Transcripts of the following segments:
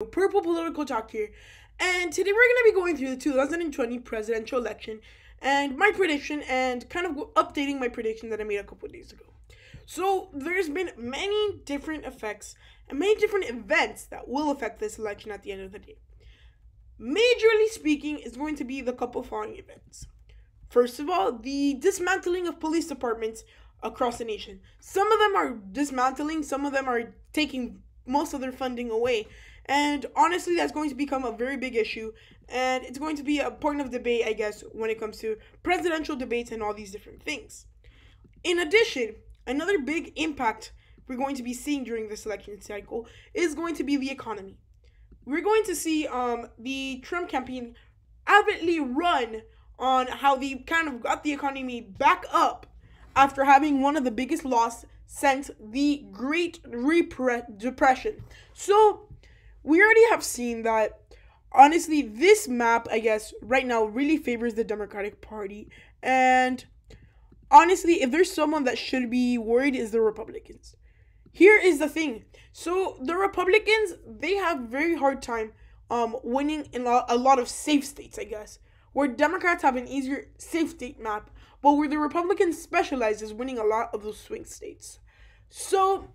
Purple Political Talk here, and today we're going to be going through the 2020 presidential election and my prediction and kind of updating my prediction that I made a couple of days ago. So there's been many different effects and many different events that will affect this election at the end of the day. Majorly speaking, is going to be the couple following events. First of all, the dismantling of police departments across the nation. Some of them are dismantling, some of them are taking most of their funding away. And honestly, that's going to become a very big issue. And it's going to be a point of debate, I guess, when it comes to presidential debates and all these different things. In addition, another big impact we're going to be seeing during this election cycle is going to be the economy. We're going to see the Trump campaign avidly run on how they kind of got the economy back up after having one of the biggest losses since the Great Depression. So, we already have seen that, honestly, this map, I guess, right now really favors the Democratic Party. And honestly, if there's someone that should be worried, is the Republicans. Here is the thing. So, the Republicans, they have very hard time winning in a lot of safe states, I guess. Where Democrats have an easier safe state map, but where the Republicans specialize is winning a lot of those swing states. So,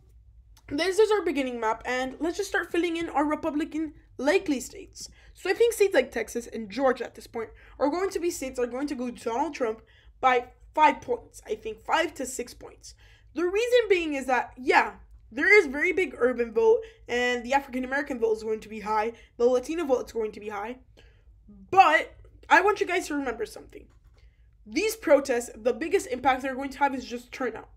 this is our beginning map, and let's just start filling in our Republican likely states. So I think states like Texas and Georgia at this point are going to be states that are going to go Donald Trump by 5 points. I think 5 to 6 points. The reason being is that, yeah, there is very big urban vote, and the African American vote is going to be high. The Latino vote is going to be high. But I want you guys to remember something. These protests, the biggest impact they're going to have is just turnout,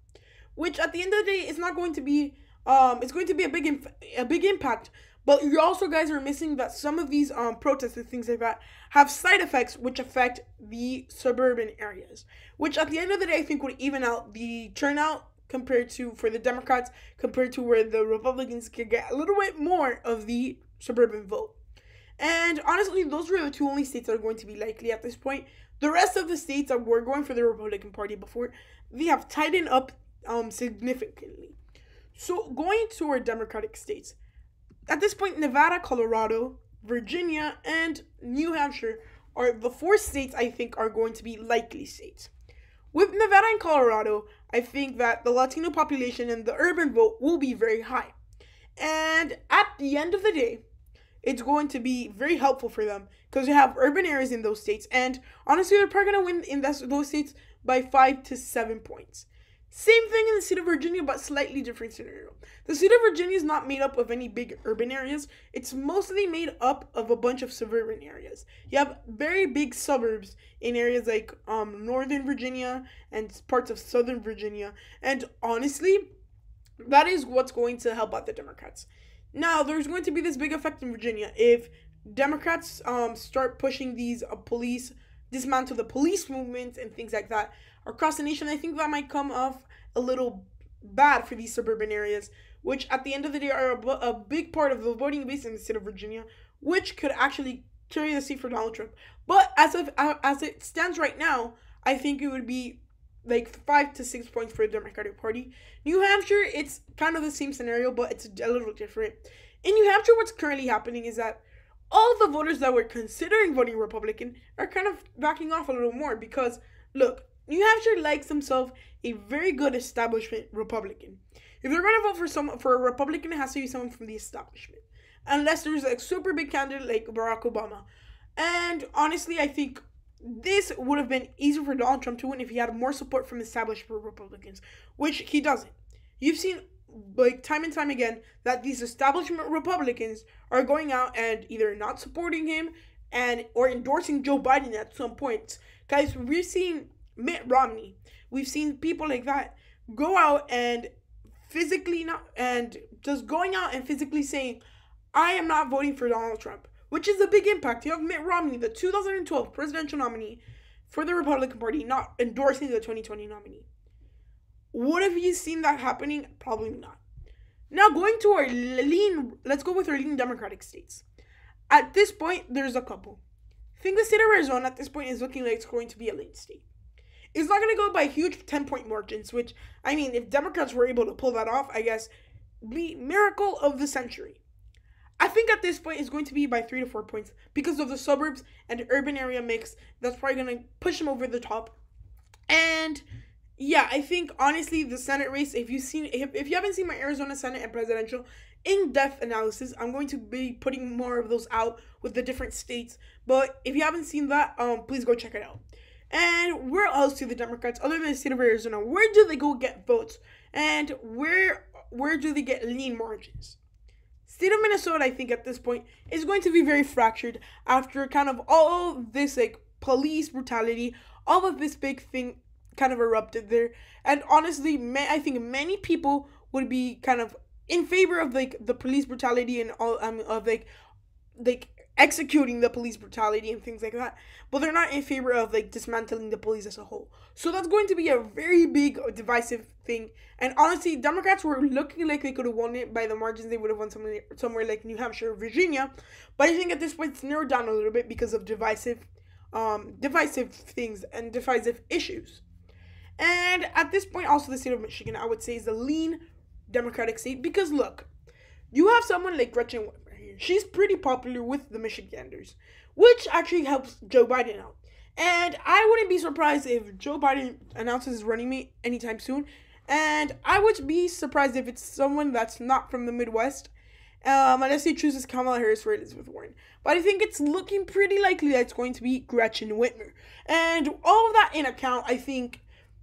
which at the end of the day is not going to be it's going to be a big impact, but you also guys are missing that some of these protests and things like that have side effects which affect the suburban areas, which at the end of the day I think would even out the turnout compared to for the Democrats compared to where the Republicans could get a little bit more of the suburban vote. And honestly, those were the two only states that are going to be likely at this point. The rest of the states that were going for the Republican Party before, they have tightened up significantly. So, going to our Democratic states, at this point, Nevada, Colorado, Virginia, and New Hampshire are the 4 states I think are going to be likely states. With Nevada and Colorado, I think that the Latino population and the urban vote will be very high. And at the end of the day, it's going to be very helpful for them because you have urban areas in those states. And honestly, they're probably going to win in those states by 5 to 7 points. Same thing in the state of Virginia, but slightly different scenario. The state of Virginia is not made up of any big urban areas. It's mostly made up of a bunch of suburban areas. You have very big suburbs in areas like Northern Virginia and parts of Southern Virginia. And honestly, that is what's going to help out the Democrats. Now, there's going to be this big effect in Virginia. If Democrats start pushing these dismantle the police movement and things like that across the nation, I think that might come off a little bad for these suburban areas, which at the end of the day are a big part of the voting base in the state of Virginia, which could actually carry the seat for Donald Trump. But as it stands right now, I think it would be like 5 to 6 points for the Democratic Party. New Hampshire, it's kind of the same scenario, but it's a little different. In New Hampshire, what's currently happening is that all the voters that were considering voting Republican are kind of backing off a little more because, look, New Hampshire likes themselves a very good establishment Republican. If they're going to vote for a Republican, it has to be someone from the establishment. Unless there's a super big candidate like Barack Obama. And honestly, I think this would have been easier for Donald Trump to win if he had more support from establishment Republicans, which he doesn't. You've seen like time and time again that these establishment Republicans are going out and either not supporting him or endorsing Joe Biden at some point. Guys, we've seen Mitt Romney. We've seen people like that go out and physically saying, I am not voting for Donald Trump, which is a big impact. You have Mitt Romney, the 2012 presidential nominee for the Republican Party, not endorsing the 2020 nominee. Would have you seen that happening? Probably not. Now going to let's go with our lean Democratic states. At this point, there's a couple. I think the state of Arizona at this point is looking like it's going to be a lean state. It's not going to go by huge 10-point margins, which, I mean, if Democrats were able to pull that off, I guess, the miracle of the century. I think at this point it's going to be by 3 to 4 points because of the suburbs and urban area mix. That's probably going to push him over the top. And yeah, I think honestly the Senate race, if you haven't seen my Arizona Senate and presidential in-depth analysis, I'm going to be putting more of those out with the different states. But if you haven't seen that, please go check it out. And where else do the Democrats, other than the state of Arizona, where do they go get votes? And where do they get lean margins? State of Minnesota, I think at this point, is going to be very fractured after kind of all this like police brutality, all of this big thing kind of erupted there. And honestly, I think many people would be kind of in favor of like the police brutality and all of like executing the police brutality and things like that, but they're not in favor of like dismantling the police as a whole. So that's going to be a very big divisive thing. And honestly, Democrats were looking like they could have won it by the margins they would have won somewhere like New Hampshire or Virginia, but I think at this point it's narrowed down a little bit because of divisive things and divisive issues. And at this point, also the state of Michigan, I would say, is a lean Democratic state because look, you have someone like Gretchen Whitmer here. She's pretty popular with the Michiganders, which actually helps Joe Biden out. And I wouldn't be surprised if Joe Biden announces his running mate anytime soon. And I would be surprised if it's someone that's not from the Midwest, unless he chooses Kamala Harris or Elizabeth Warren. But I think it's looking pretty likely that it's going to be Gretchen Whitmer. And all of that in account, I think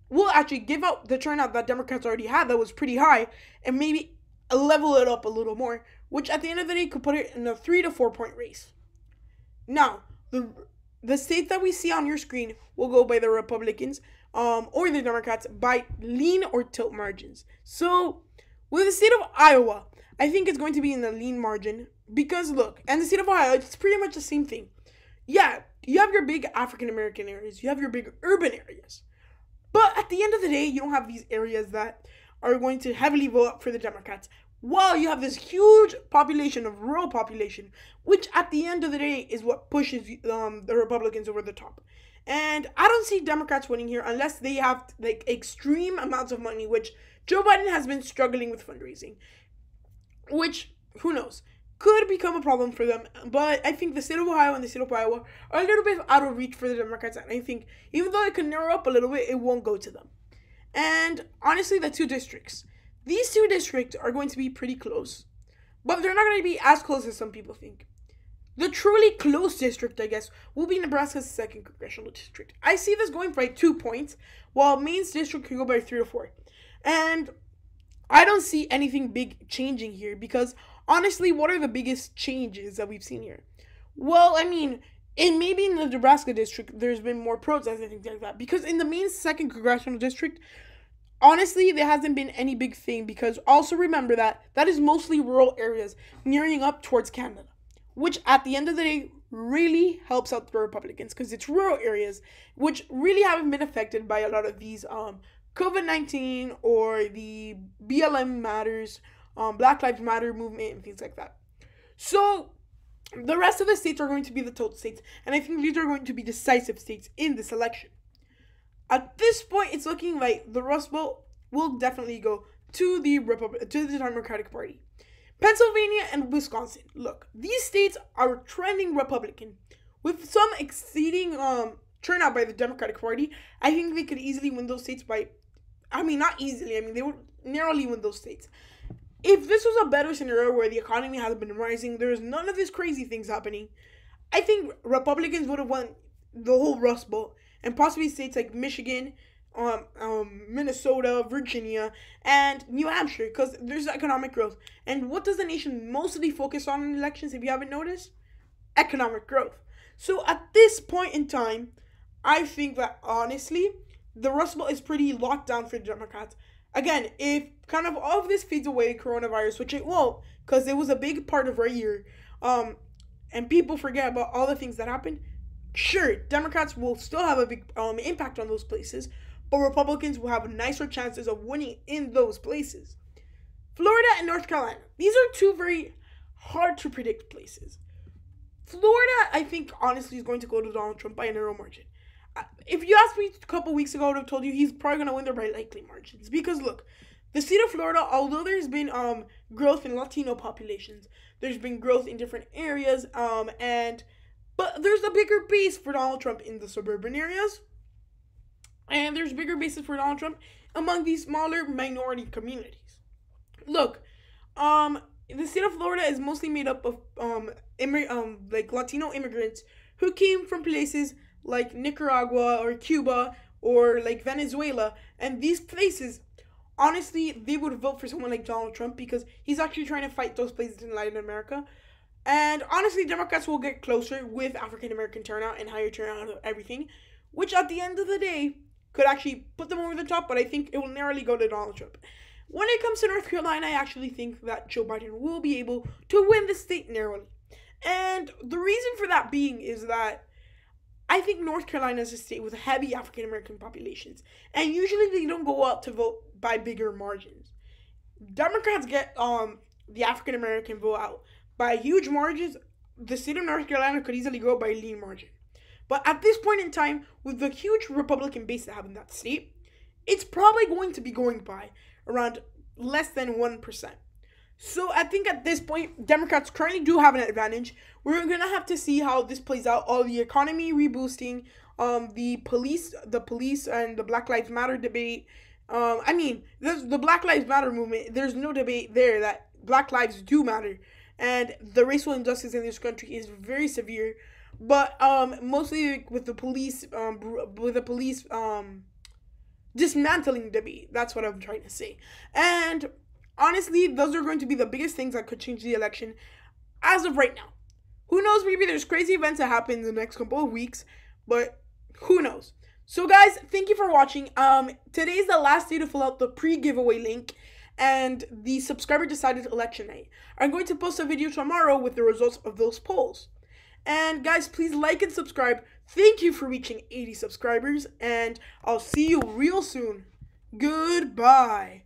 will actually give out the turnout that Democrats already had that was pretty high and maybe level it up a little more, which at the end of the day could put it in a 3 to 4 point race. Now, the states that we see on your screen will go by the Republicans or the Democrats by lean or tilt margins. So, with the state of Iowa, I think it's going to be in the lean margin because look, and the state of Ohio, it's pretty much the same thing. Yeah, you have your big African American areas, you have your big urban areas. But at the end of the day, you don't have these areas that are going to heavily vote for the Democrats. While you have this huge population of rural population, which at the end of the day is what pushes the Republicans over the top. And I don't see Democrats winning here unless they have like extreme amounts of money, which Joe Biden has been struggling with fundraising. Which, who knows, could become a problem for them. But I think the state of Ohio and the state of Iowa are a little bit out of reach for the Democrats. And I think even though it could narrow up a little bit, it won't go to them. And honestly, the two districts. These two districts are going to be pretty close. But they're not going to be as close as some people think. The truly close district, I guess, will be Nebraska's 2nd congressional district. I see this going by 2 points, while Maine's district can go by 3 to 4. And I don't see anything big changing here because, honestly, what are the biggest changes that we've seen here? Well, I mean, maybe in the Nebraska district, there's been more protests and things like that. Because in the Maine's 2nd congressional district, honestly, there hasn't been any big thing because also remember that is mostly rural areas nearing up towards Canada, which at the end of the day really helps out the Republicans because it's rural areas which really haven't been affected by a lot of these COVID-19 or the BLM matters, Black Lives Matter movement and things like that. So the rest of the states are going to be the total states, and I think these are going to be decisive states in this election. At this point, it's looking like the Rust Belt will definitely go to the Democratic Party. Pennsylvania and Wisconsin. Look, these states are trending Republican, with some exceeding turnout by the Democratic Party. I think they could easily win those states not easily. They would narrowly win those states. If this was a better scenario where the economy has been rising, there's none of these crazy things happening, I think Republicans would have won the whole Rust Belt. And possibly states like Michigan, Minnesota, Virginia, and New Hampshire, because there's economic growth. And what does the nation mostly focus on in elections, if you haven't noticed? Economic growth. So at this point in time, I think that honestly, the Rust Belt is pretty locked down for the Democrats. Again, if kind of all of this fades away, coronavirus, which it won't, because it was a big part of our year, and people forget about all the things that happened, sure, Democrats will still have a big impact on those places, but Republicans will have nicer chances of winning in those places. Florida and North Carolina. These are two very hard to predict places. Florida, I think, honestly, is going to go to Donald Trump by a narrow margin. If you asked me a couple weeks ago, I would have told you he's probably going to win there by likely margins. Because, look, the state of Florida, although there's been growth in Latino populations, there's been growth in different areas, but there's a bigger base for Donald Trump in the suburban areas, and there's bigger bases for Donald Trump among these smaller minority communities. Look, the state of Florida is mostly made up of like Latino immigrants who came from places like Nicaragua or Cuba or like Venezuela, and these places, honestly, they would vote for someone like Donald Trump because he's actually trying to fight those places in Latin America. And honestly, Democrats will get closer with African American turnout and higher turnout of everything, which at the end of the day could actually put them over the top, but I think it will narrowly go to Donald Trump. When it comes to North Carolina, I actually think that Joe Biden will be able to win the state narrowly. And the reason for that being is that I think North Carolina is a state with heavy African American populations, and usually they don't go out to vote by bigger margins. Democrats get the African American vote out by huge margins. The state of North Carolina could easily go by a lean margin. But at this point in time, with the huge Republican base they have in that state, it's probably going to be going by around less than 1%. So I think at this point, Democrats currently do have an advantage. We're going to have to see how this plays out. All the economy reboosting, the police and the Black Lives Matter debate. The Black Lives Matter movement, there's no debate there that Black lives do matter. And the racial injustice in this country is very severe. But mostly with the police, dismantling debate. That's what I'm trying to say. And honestly, those are going to be the biggest things that could change the election as of right now. Who knows? Maybe there's crazy events that happen in the next couple of weeks, but who knows? So guys, thank you for watching. Today's the last day to fill out the pre-giveaway link and the subscriber decided election night. I'm going to post a video tomorrow with the results of those polls. And guys, please like and subscribe. Thank you for reaching 80 subscribers, and I'll see you real soon. Goodbye.